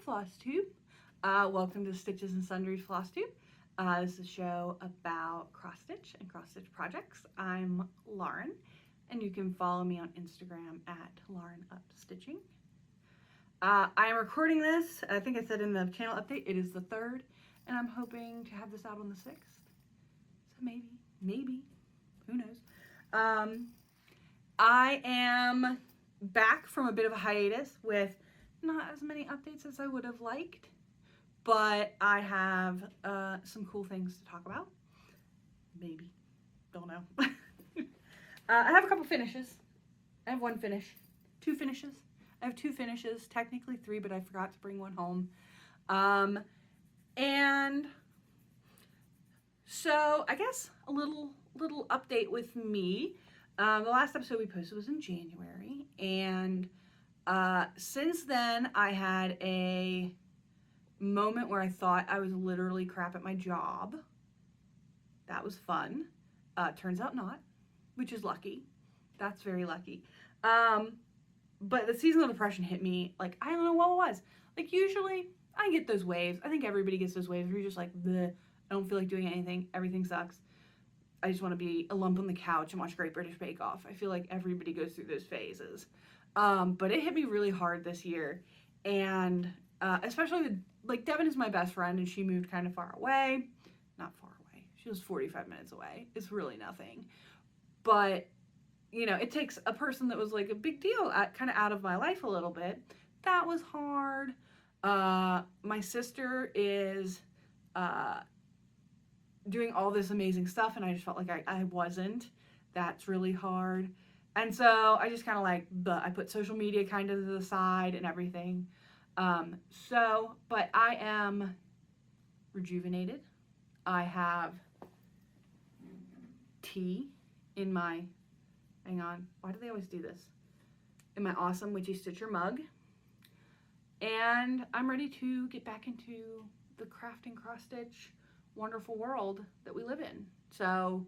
Flosstube. Welcome to Stitches and Sundries Flosstube. This is a show about cross-stitch and cross-stitch projects. I'm Lauren, and you can follow me on Instagram at LaurenUpStitching. I am recording this, I think I said in the channel update, it is the 3rd, and I'm hoping to have this out on the 6th. So maybe, who knows. I am back from a bit of a hiatus with not as many updates as I would have liked, but I have some cool things to talk about. Maybe. Don't know. I have a couple finishes. I have one finish. 2 finishes. I have 2 finishes. Technically 3, but I forgot to bring one home. And so I guess a little update with me. The last episode we posted was in January, and since then I had a moment where I thought I was literally crap at my job. That was fun. Turns out not, which is lucky. That's very lucky. But the seasonal depression hit me, like, I don't know what it was. Like, usually I get those waves. I think everybody gets those waves where you're just like, bleh, I don't feel like doing anything. Everything sucks. I just want to be a lump on the couch and watch Great British Bake Off. I feel like everybody goes through those phases. But it hit me really hard this year. And especially with, like, Devin is my best friend, and she moved kind of far away. Not far away. She was 45 minutes away. It's really nothing. But, you know, it takes a person that was, like, a big deal kind of out of my life a little bit. That was hard. My sister is doing all this amazing stuff, and I just felt like I wasn't. That's really hard. And so I just kind of like, I put social media kind of to the side and everything. But I am rejuvenated. I have tea in my, hang on, why do they always do this? In my awesome Witchy Stitcher mug. And I'm ready to get back into the craft and cross-stitch wonderful world that we live in. So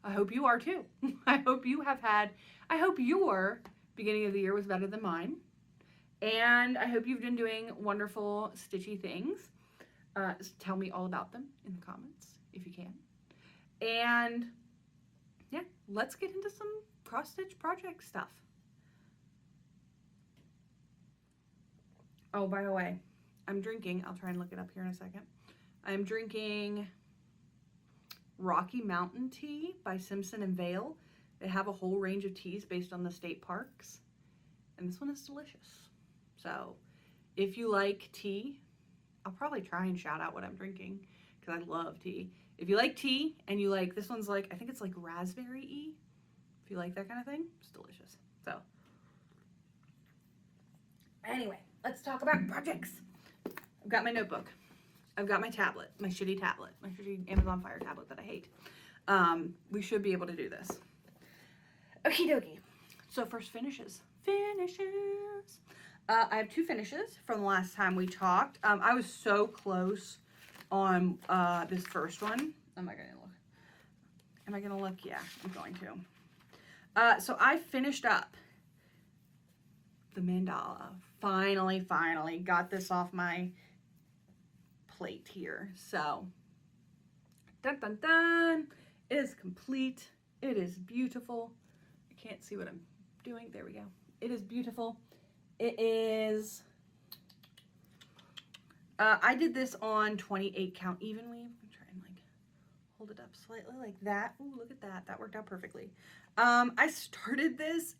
I hope you are too. I hope your beginning of the year was better than mine. And I hope you've been doing wonderful stitchy things. Tell me all about them in the comments if you can. And yeah, let's get into some cross-stitch project stuff. Oh, by the way, I'm drinking, I'll try and look it up here in a second. I'm drinking Rocky Mountain tea by Simpson and Vail. They have a whole range of teas based on the state parks, and this one is delicious. So if you like tea, I'll probably try and shout out what I'm drinking because I love tea. If you like tea and you like, this one's like, I think it's like raspberry-y. If you like that kind of thing, it's delicious. So anyway, let's talk about projects. I've got my notebook. I've got my tablet, my shitty Amazon Fire tablet that I hate. We should be able to do this. Okie dokie. So first finishes. I have 2 finishes from the last time we talked. I was so close on this first one. Am I gonna look? Yeah, I'm going to. So I finished up the mandala. Finally got this off my plate here. So dun dun dun, it is complete. It is beautiful. I can't see what I'm doing. There we go. It is beautiful. It is I did this on 28 count even weave. I'm trying to like hold it up slightly like that. Ooh, look at that. That worked out perfectly. I started this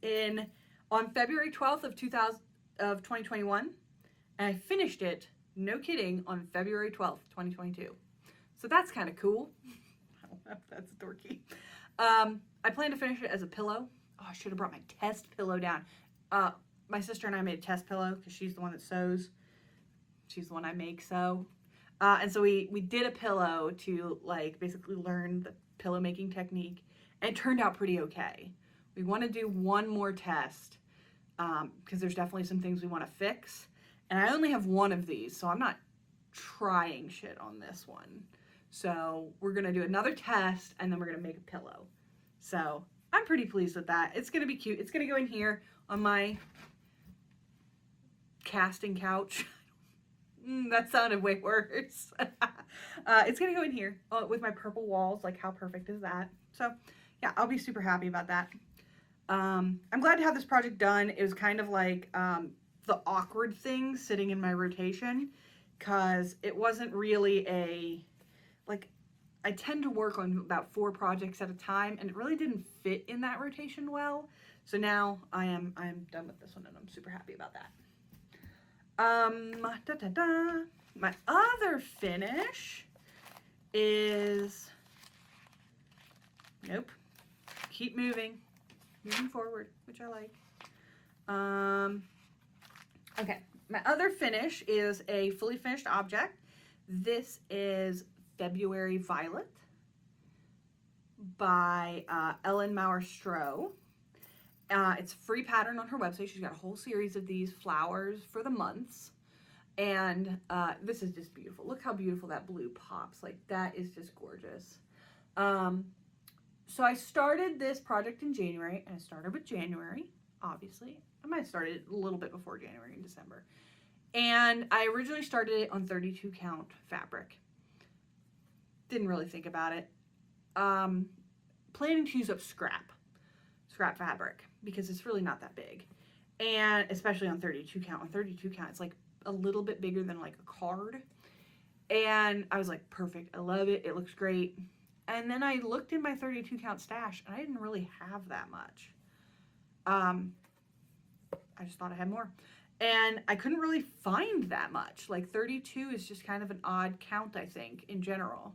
on February 12th of 2021, and I finished it, no kidding, on February 12th, 2022. So that's kind of cool. I don't know if that's dorky. I plan to finish it as a pillow. Oh, I should have brought my test pillow down. My sister and I made a test pillow because she's the one that sews. She's the one I make sew. And so we did a pillow to like basically learn the pillow making technique, and it turned out pretty okay. We want to do one more test because there's definitely some things we want to fix. And I only have one of these, so I'm not trying shit on this one. So we're going to do another test, and then we're going to make a pillow. So I'm pretty pleased with that. It's going to be cute. It's going to go in here on my casting couch. That sounded way worse. It's gonna go in here with my purple walls. Like, how perfect is that? So yeah, I'll be super happy about that. I'm glad to have this project done. It was kind of like the awkward thing sitting in my rotation, because it wasn't really like, I tend to work on about 4 projects at a time, and it really didn't fit in that rotation well. So now I am done with this one, and I'm super happy about that. My other finish is, nope, keep moving forward, which I like. Okay, my other finish is a fully finished object. This is February Violet by Ilan Maurer-Stroh. It's a free pattern on her website. She's got a whole series of these flowers for the months. And this is just beautiful. Look how beautiful that blue pops. Like, that is just gorgeous. So I started this project in January, and I started with January, obviously. I might have started a little bit before January and December. And I originally started it on 32 count fabric. Didn't really think about it. Planning to use up scrap fabric, because it's really not that big. And especially on 32 count. On 32 count, it's like a little bit bigger than like a card. And I was like, perfect. I love it. It looks great. And then I looked in my 32 count stash, and I didn't really have that much. I just thought I had more. And I couldn't really find that much. Like, 32 is just kind of an odd count, I think, in general.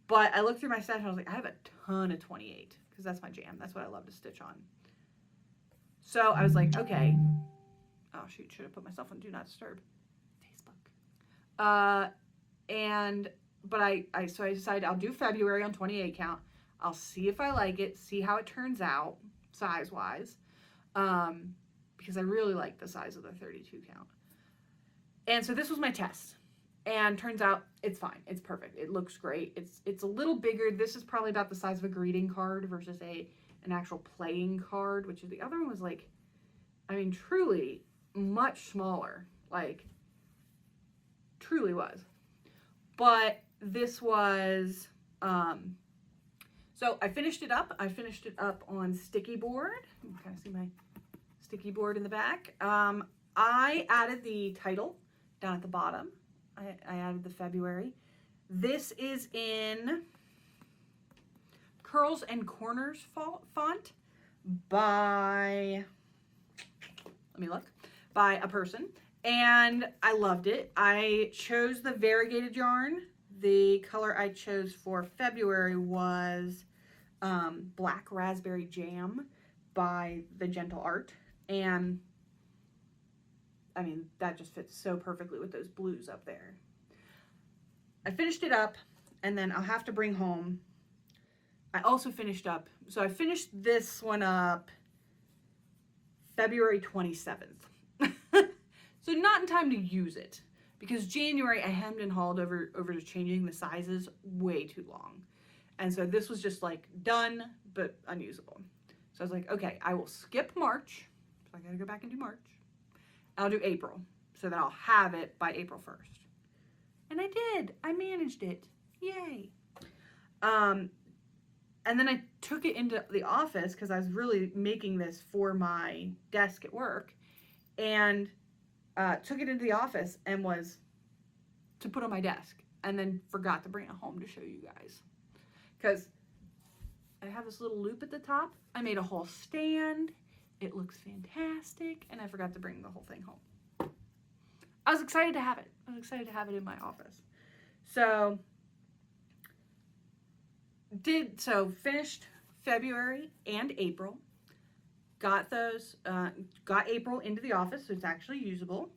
But I looked through my stash, and I was like, I have a ton of 28, because that's my jam. That's what I love to stitch on. So I was like, okay. Oh, shoot. Should have put myself on Do Not Disturb. Facebook. So I decided I'll do February on 28 count. I'll see if I like it, see how it turns out, size-wise. Because I really like the size of the 32 count. And so this was my test. And turns out it's fine. It's perfect. It looks great. It's a little bigger. This is probably about the size of a greeting card versus an actual playing card, which is, the other one was like, I mean, truly much smaller. Like, truly was. But this was, so I finished it up. I finished it up on sticky board. You can kind of see my sticky board in the back. I added the title down at the bottom. I added the February. This is in Curls and Corners font by, let me look, by a person. And I loved it. I chose the variegated yarn. The color I chose for February was Black Raspberry Jam by The Gentle Art. And I mean, that just fits so perfectly with those blues up there. I finished it up, and then I'll have to bring home. I also finished up, so I finished this one up February 27th. So not in time to use it, because January I hemmed and hawed over to changing the sizes way too long. And so this was just like done, but unusable. So I was like, okay, I will skip March. So I gotta go back and do March. I'll do April, so that I'll have it by April 1st. And I did. I managed it. Yay. And then I took it into the office, because I was really making this for my desk at work. And took it into the office and was to put on my desk, and then forgot to bring it home to show you guys. Because I have this little loop at the top. I made a whole stand. It looks fantastic, and I forgot to bring the whole thing home. I was excited to have it. I was excited to have it in my office. So finished February and April. Got those, got April into the office, so it's actually usable.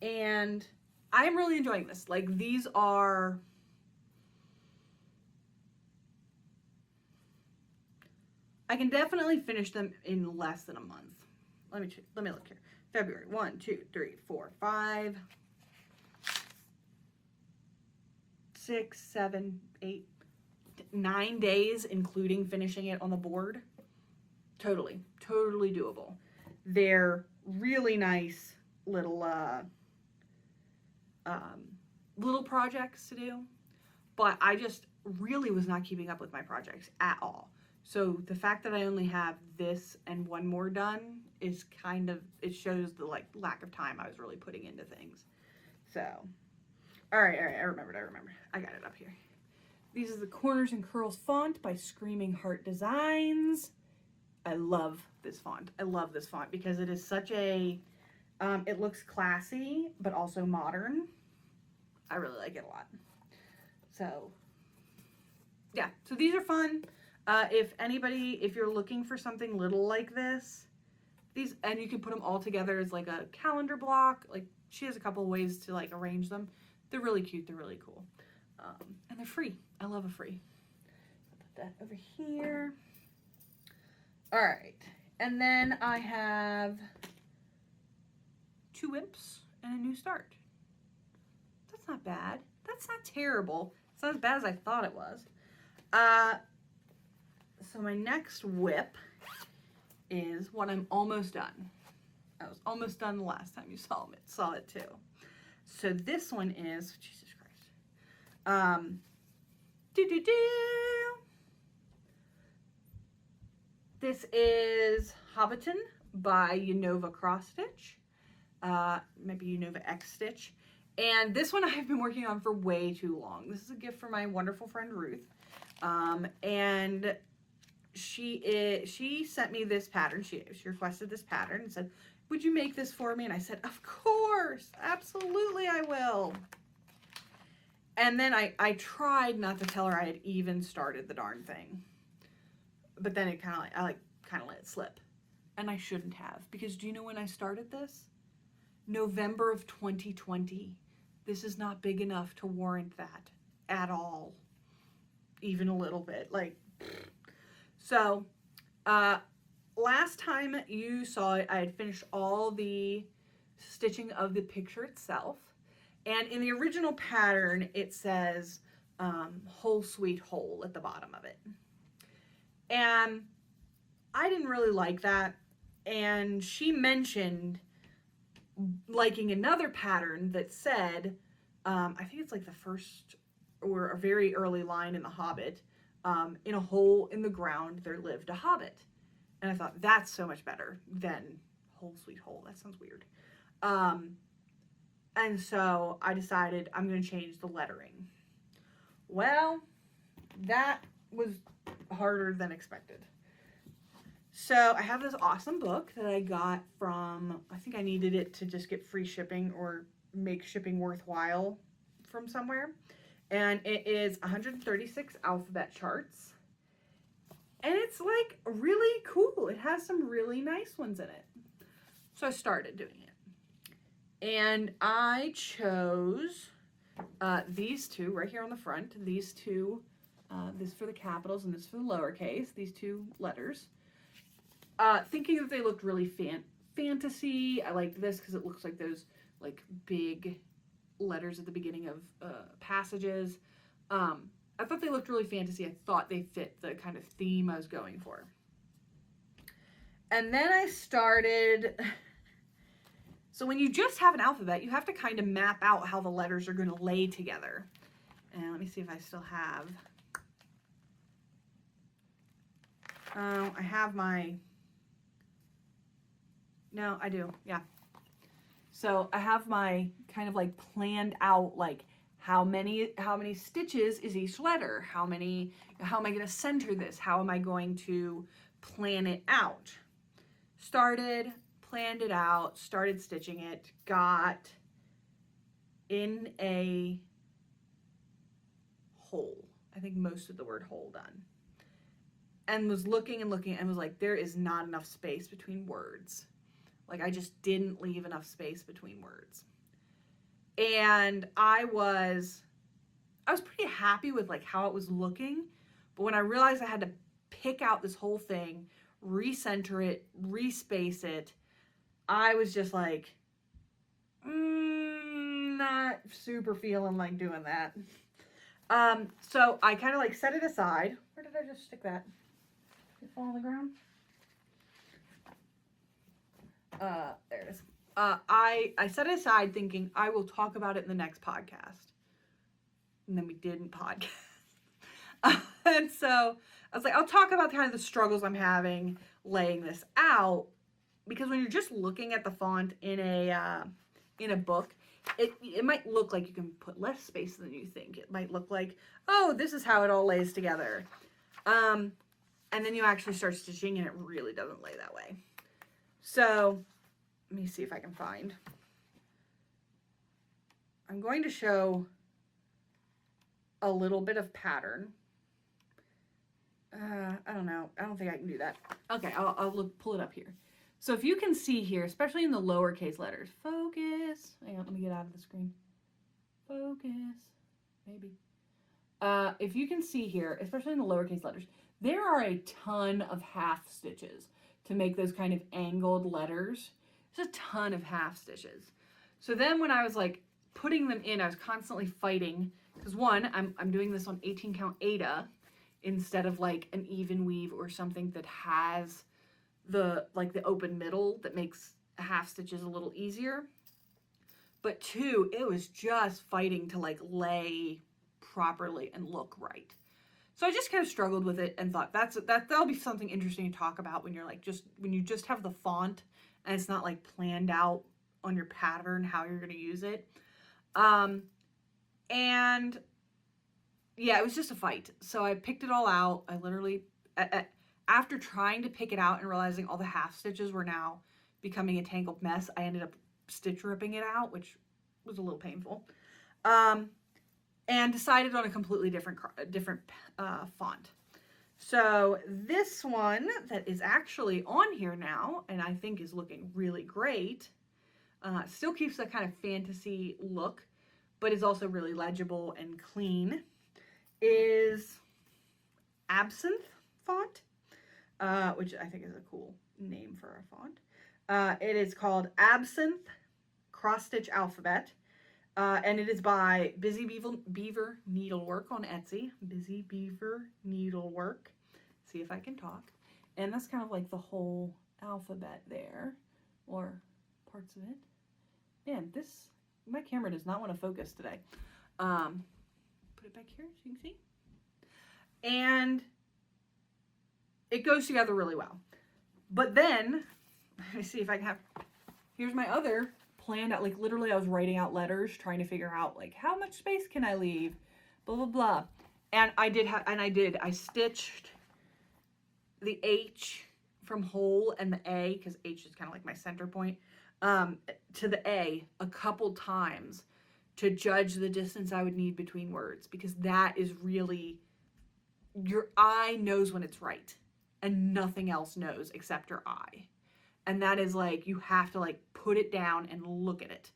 And I am really enjoying this. Like, these are, I can definitely finish them in less than a month. Let me look here. February, 1, 2, 3, 4, 5, 6, 7, 8, 9 days, including finishing it on the board. Totally doable. They're really nice little little projects to do, but I just really was not keeping up with my projects at all. So the fact that I only have this and one more done is kind of, it shows the like lack of time I was really putting into things. So, all right, I remembered. I got it up here. These are the Corners and Curls font by ScreamingHeartDesigns. I love this font. I love this font because it is such a, it looks classy, but also modern. I really like it a lot. So, yeah, so these are fun. If you're looking for something little like this, these, and you can put them all together as like a calendar block. Like, she has a couple ways to like arrange them. They're really cute. They're really cool. And they're free. I love a free. I'll put that over here. All right. And then I have 2 Wimps and a New Start. That's not bad. That's not terrible. It's not as bad as I thought it was. So my next whip is what I'm almost done. I was almost done the last time you saw it too. So this one is, Jesus Christ. This is Hobbiton by UnovaCrossStitch. Maybe UnovaXStitch. And this one I've been working on for way too long. This is a gift from my wonderful friend Ruth. And she sent me this pattern. She requested this pattern and said, would you make this for me? And I said, of course, absolutely I will. And then I tried not to tell her I had even started the darn thing. But then it kind of let it slip. And I shouldn't have, because do you know when I started this? November of 2020. This is not big enough to warrant that at all. Even a little bit. Like, so, last time you saw it, I had finished all the stitching of the picture itself. And in the original pattern, it says, whole sweet hole at the bottom of it. And I didn't really like that. And she mentioned liking another pattern that said, I think it's like the first or a very early line in The Hobbit, in a hole in the ground there lived a hobbit. And I thought, that's so much better than whole sweet hole. That sounds weird. And so I decided I'm going to change the lettering. Well, that was harder than expected. So I have this awesome book that I got from, I think I needed it to just get free shipping or make shipping worthwhile from somewhere. And it is 136 alphabet charts. And it's like really cool. It has some really nice ones in it. So I started doing it. And I chose these two right here on the front. These two, this for the capitals and this for the lowercase, these 2 letters. Thinking that they looked really fantasy. I liked this because it looks like those like big letters at the beginning of passages. I thought they looked really fantasy. I thought they fit the kind of theme I was going for. And then I started, so when you just have an alphabet, you have to kind of map out how the letters are going to lay together. And let me see if I still have, I have my, no, I do, yeah. So I have my kind of like planned out, like how many stitches is each letter? How am I going to center this? How am I going to plan it out? Started, planned it out, started stitching it, got in a hole. I think most of the word hole done. And was looking and looking and was like, there is not enough space between words. Like, I just didn't leave enough space between words. And I was pretty happy with like how it was looking. But when I realized I had to pick out this whole thing, recenter it, respace it, I was just like, not super feeling like doing that. So I kind of like set it aside. Where did I just stick that? Did it fall on the ground? There it is. I set it aside thinking I will talk about it in the next podcast. And then we didn't podcast. And so I was like, I'll talk about kind of the struggles I'm having laying this out, because when you're just looking at the font in a book, it might look like you can put less space than you think. It might look like, oh, this is how it all lays together. And then you actually start stitching and it really doesn't lay that way. So let me see if I can find. I'm going to show a little bit of pattern. I don't know. I don't think I can do that. Okay, I'll pull it up here. So if you can see here, especially in the lowercase letters, focus. Hang on, let me get out of the screen. Focus, maybe. If you can see here, especially in the lowercase letters, there are a ton of half stitches to make those kind of angled letters. There's a ton of half stitches. So then when I was like putting them in, I was constantly fighting, because one, I'm doing this on 18 count Aida instead of like an even weave or something that has the open middle that makes half stitches a little easier. But two, it was just fighting to like lay properly and look right. So I just kind of struggled with it and thought that'll be something interesting to talk about when you're like when you just have the font and it's not like planned out on your pattern how you're going to use it. And yeah, it was just a fight. So I picked it all out. I literally, after trying to pick it out and realizing all the half stitches were now becoming a tangled mess, I ended up stitch ripping it out, which was a little painful. And decided on a completely different font. So this one that is actually on here now, and I think is looking really great, still keeps that kind of fantasy look, but is also really legible and clean, is Absinthe font, which I think is a cool name for a font. It is called Absinthe Cross-Stitch Alphabet, and it is by BusyBeaverNeedlework on Etsy. BusyBeaverNeedlework. See if I can talk. And that's kind of like the whole alphabet there, or parts of it. Man, my camera does not want to focus today. Put it back here so you can see. And it goes together really well. But then, let me see if I can here's my other planned out, like literally I was writing out letters, trying to figure out like how much space can I leave, blah, blah, blah. And I stitched the H from whole and the A, because H is kind of like my center point, to the A couple times to judge the distance I would need between words, because that is really, your eye knows when it's right and nothing else knows except your eye. And that is like, you have to like put it down and look at it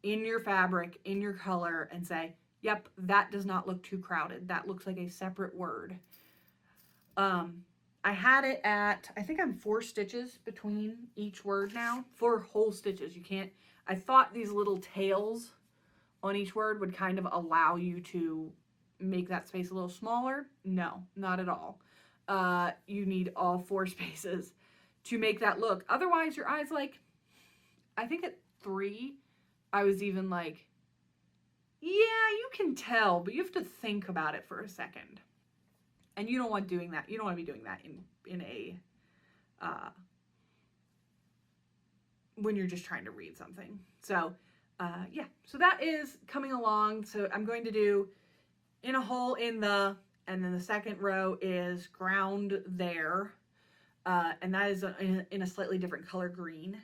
in your fabric, in your color, and say, yep, that does not look too crowded. That looks like a separate word. I had it at, I think I'm 4 stitches between each word now. 4 whole stitches. You can't, I thought these little tails on each word would kind of allow you to make that space a little smaller. No, not at all. You need all 4 spaces to make that look. Otherwise, your eye's like, I think at 3, I was even like, yeah, you can tell, but you have to think about it for a second. And you don't want doing that. You don't want to be doing that in a, when you're just trying to read something. So, yeah, so that is coming along. So I'm going to do in a hole in the, and then the second row is ground there. And that is in a slightly different color green.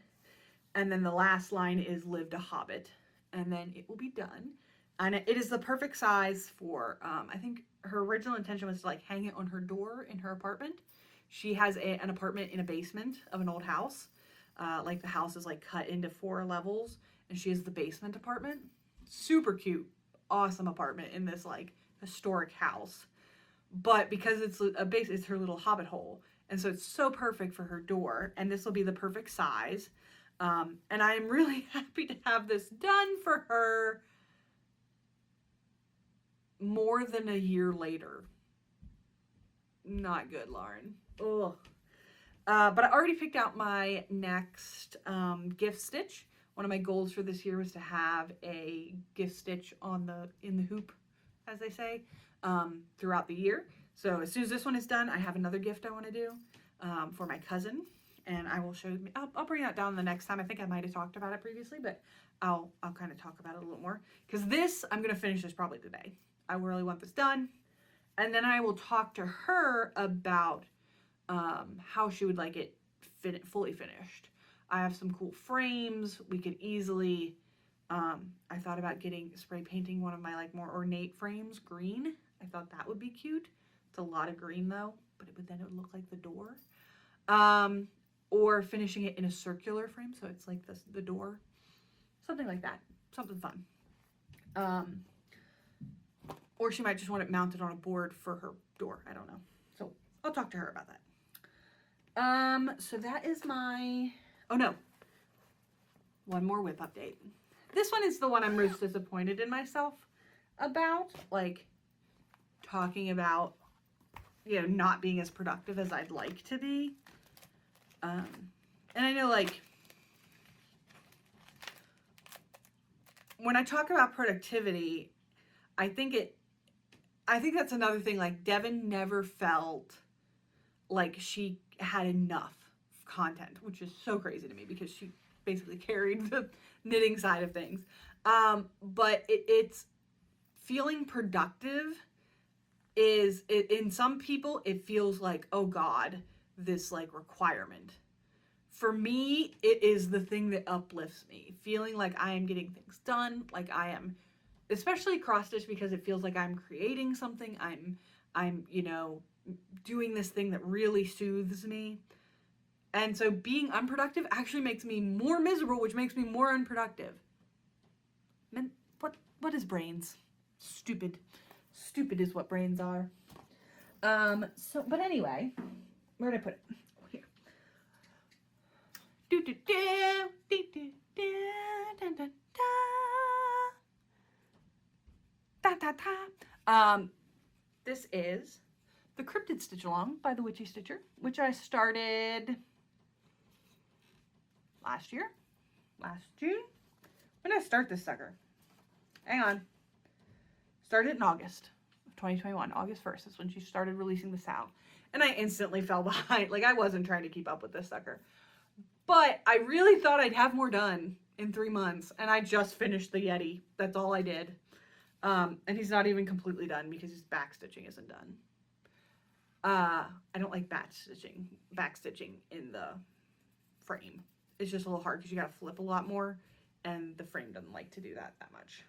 And then the last line is lived a hobbit. And then it will be done. And it is the perfect size for, I think her original intention was to like hang it on her door in her apartment. She has an apartment in a basement of an old house. Like the house is like cut into 4 levels, and she has the basement apartment. Super cute, awesome apartment in this like historic house. But because it's it's her little hobbit hole. And so it's so perfect for her door, and this will be the perfect size. And I am really happy to have this done for her more than a year later. Not good, Lauren. Ugh. But I already picked out my next gift stitch, One of my goals for this year was to have a gift stitch in the hoop, as they say, throughout the year. So as soon as this one is done, I have another gift I want to do for my cousin, and I will show you. I'll bring that down the next time. I think I might have talked about it previously, but I'll kind of talk about it a little more, because I'm going to finish this probably today. I really want this done, and then I will talk to her about how she would like it fully finished. I have some cool frames. We could easily, I thought about spray painting one of my like more ornate frames green. I thought that would be cute. It's a lot of green though, but then it would look like the door. Or finishing it in a circular frame, so it's like the door. Something like that. Something fun. Or she might just want it mounted on a board for her door. I don't know. So I'll talk to her about that. So that is my... Oh no. One more whip update. This one is the one I'm most disappointed in myself about. Like, talking about, you know, not being as productive as I'd like to be. And I know, like, when I talk about productivity, I think that's another thing. Like, Devin never felt like she had enough content, which is so crazy to me because she basically carried the knitting side of things. But it's feeling productive in some people, it feels like, oh God, this like requirement. For me, it is the thing that uplifts me, feeling like I am getting things done, like I am, especially cross stitch, because it feels like I'm creating something. I'm, you know, doing this thing that really soothes me. And so being unproductive actually makes me more miserable, which makes me more unproductive. Man, what is brains? Stupid. Stupid is what brains are. But anyway, where did I put it? Here. This is the Cryptid Stitch Along by the Witchy Stitcher, which I started last June. When did I start this sucker? Hang on. Started in August of 2021. August 1st is when she started releasing the sow. And I instantly fell behind. Like, I wasn't trying to keep up with this sucker. But I really thought I'd have more done in 3 months. And I just finished the Yeti. That's all I did. And he's not even completely done because his back stitching isn't done. I don't like back stitching in the frame. It's just a little hard because you got to flip a lot more. And the frame doesn't like to do that much.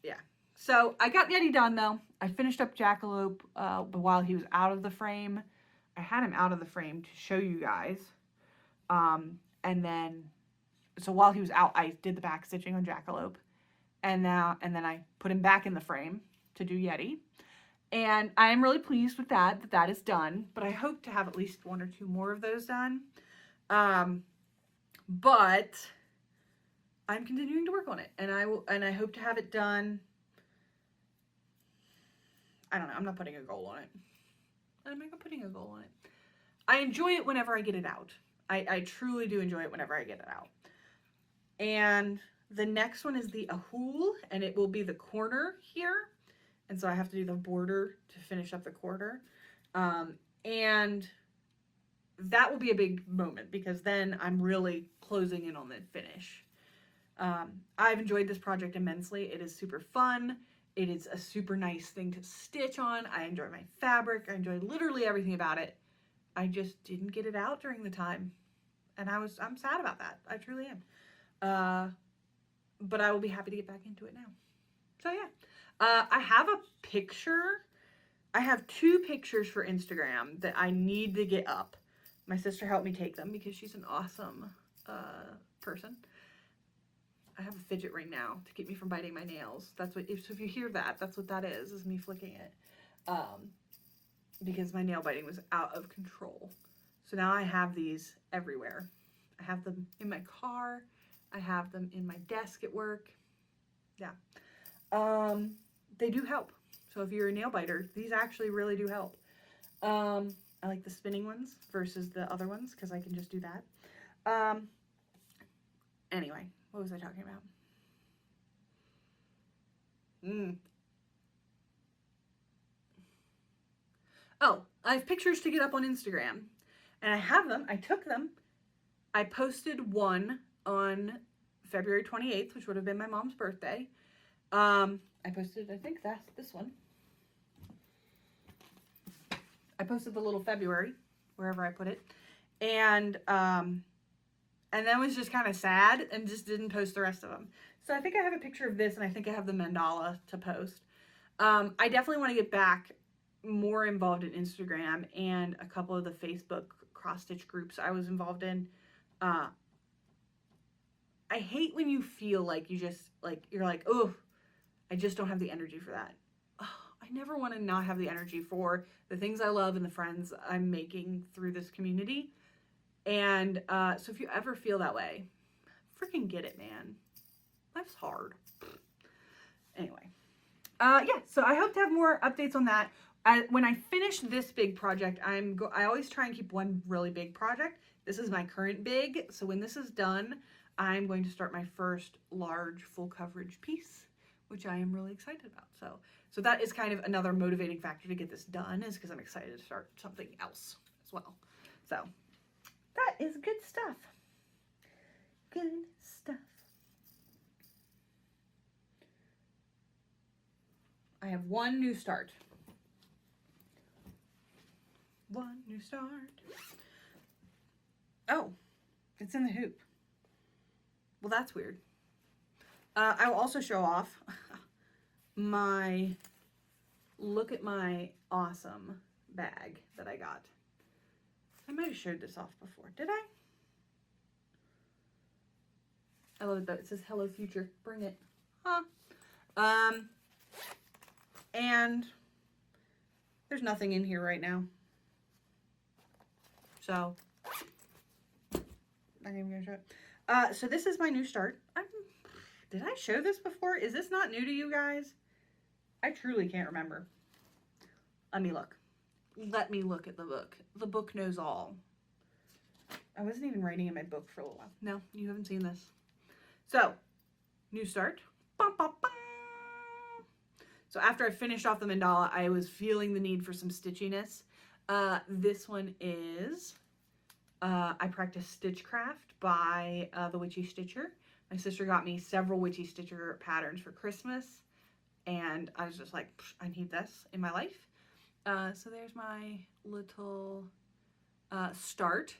Yeah. So I got Yeti done though. I finished up Jackalope while he was out of the frame. I had him out of the frame to show you guys. And then, so while he was out, I did the back stitching on Jackalope. And then I put him back in the frame to do Yeti. And I am really pleased with that is done. But I hope to have at least 1 or 2 more of those done. But I'm continuing to work on it, and I hope to have it done. I don't know. I'm not putting a goal on it. I'm not putting a goal on it. I enjoy it whenever I get it out. I truly do enjoy it whenever I get it out. And the next one is the Ahul, and it will be the corner here. And so I have to do the border to finish up the quarter. And that will be a big moment because then I'm really closing in on the finish. I've enjoyed this project immensely. It is super fun. It is a super nice thing to stitch on. I enjoy my fabric. I enjoy literally everything about it. I just didn't get it out during the time. And I'm sad about that. I truly am. But I will be happy to get back into it now. So yeah. I have a picture. I have 2 pictures for Instagram that I need to get up. My sister helped me take them because she's an awesome person. I have a fidget ring now to keep me from biting my nails. That's what, if you hear that, that's what that is me flicking it. Because my nail biting was out of control. So now I have these everywhere. I have them in my car. I have them in my desk at work. Yeah. They do help. So if you're a nail biter, these actually really do help. I like the spinning ones versus the other ones because I can just do that. Anyway, what was I talking about? Oh, I have pictures to get up on Instagram. And I have them. I took them. I posted one on February 28th, which would have been my mom's birthday. I posted, I think that's this one. I posted the little February, wherever I put it. And then was just kind of sad and just didn't post the rest of them. So I think I have a picture of this, and I think I have the mandala to post. I definitely want to get back more involved in Instagram and a couple of the Facebook cross-stitch groups I was involved in. I hate when you feel like you just, like, you're like, oh, I just don't have the energy for that. Oh, I never want to not have the energy for the things I love and the friends I'm making through this community. And so if you ever feel that way, freaking get it, man. Life's hard. Anyway. Yeah, so I hope to have more updates on that. When I finish this big project, I always try and keep one really big project. This is my current big. So when this is done, I'm going to start my first large full coverage piece, which I am really excited about. So that is kind of another motivating factor to get this done, is because I'm excited to start something else as well. So that is good stuff. Good stuff. I have one new start. One new start. Oh, it's in the hoop. Well, that's weird. I will also show off look at my awesome bag that I got. I might have showed this off before. Did I? I love it though. It says Hello Future. Bring it. Huh. And there's nothing in here right now. So, I'm not even gonna show it. So this is my new start. Did I show this before? Is this not new to you guys? I truly can't remember. Let me look. Let me look at the book. The book knows all. I wasn't even writing in my book for a little while. No, you haven't seen this. So, new start. Bum, bum, bum. So after I finished off the mandala, I was feeling the need for some stitchiness. This one is, I practiced Stitchcraft by the Witchy Stitcher. My sister got me several Witchy Stitcher patterns for Christmas, and I was just like, I need this in my life. So there's my little start.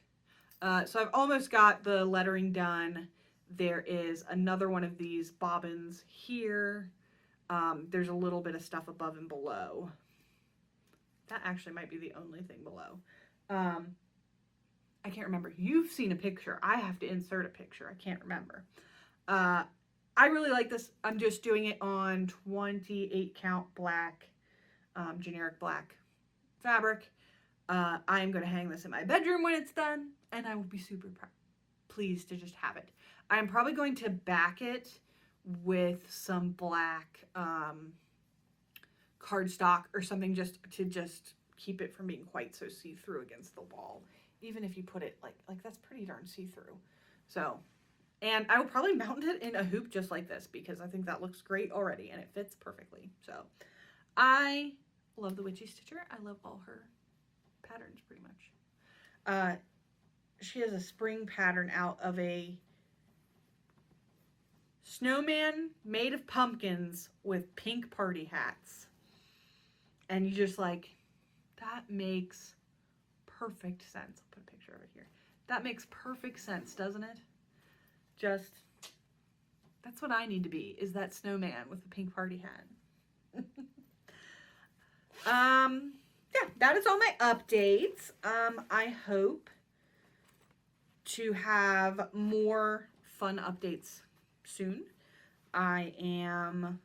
So I've almost got the lettering done. There is another one of these bobbins here. There's a little bit of stuff above and below. That actually might be the only thing below. I can't remember. You've seen a picture. I have to insert a picture. I can't remember. I really like this. I'm just doing it on 28 count black, generic black fabric. I'm going to hang this in my bedroom when it's done, and I will be super pleased to just have it. I'm probably going to back it with some black cardstock or something, just to keep it from being quite so see-through against the wall. Even if you put it like that's pretty darn see-through. So, and I will probably mount it in a hoop just like this, because I think that looks great already and it fits perfectly. So I love the Witchy Stitcher. I love all her patterns pretty much. She has a spring pattern out of a snowman made of pumpkins with pink party hats. And you just like, that makes perfect sense. I'll put a picture of it here. That makes perfect sense, doesn't it? Just, that's what I need to be, is that snowman with the pink party hat. Yeah, that is all my updates. I hope to have more fun updates soon. I am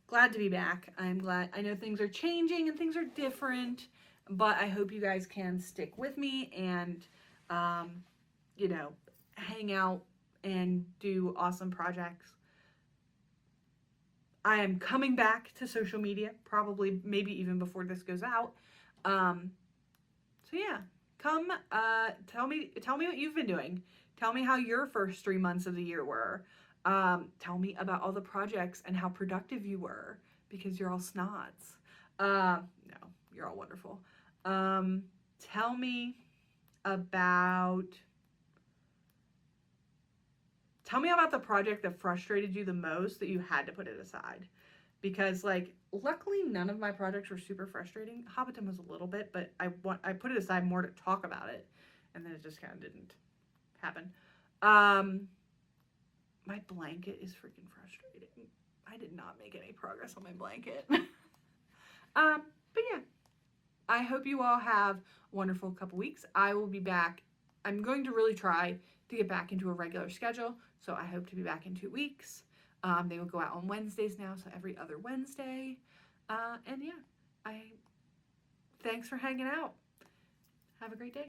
glad to be back. I'm glad. I know things are changing and things are different, but I hope you guys can stick with me and, you know, hang out and do awesome projects. I am coming back to social media, probably maybe even before this goes out. So yeah, come tell me what you've been doing. Tell me how your first 3 months of the year were. Tell me about all the projects and how productive you were, because you're all snots. No, you're all wonderful. Tell me about the project that frustrated you the most that you had to put it aside. Because, like, luckily none of my projects were super frustrating. Hobbiton was a little bit, but I put it aside more to talk about it, and then it just kind of didn't happen. My blanket is freaking frustrating. I did not make any progress on my blanket. But yeah, I hope you all have a wonderful couple weeks. I will be back. I'm going to really try to get back into a regular schedule, so I hope to be back in 2 weeks. They will go out on Wednesdays now, so every other Wednesday. And yeah, thanks for hanging out. Have a great day.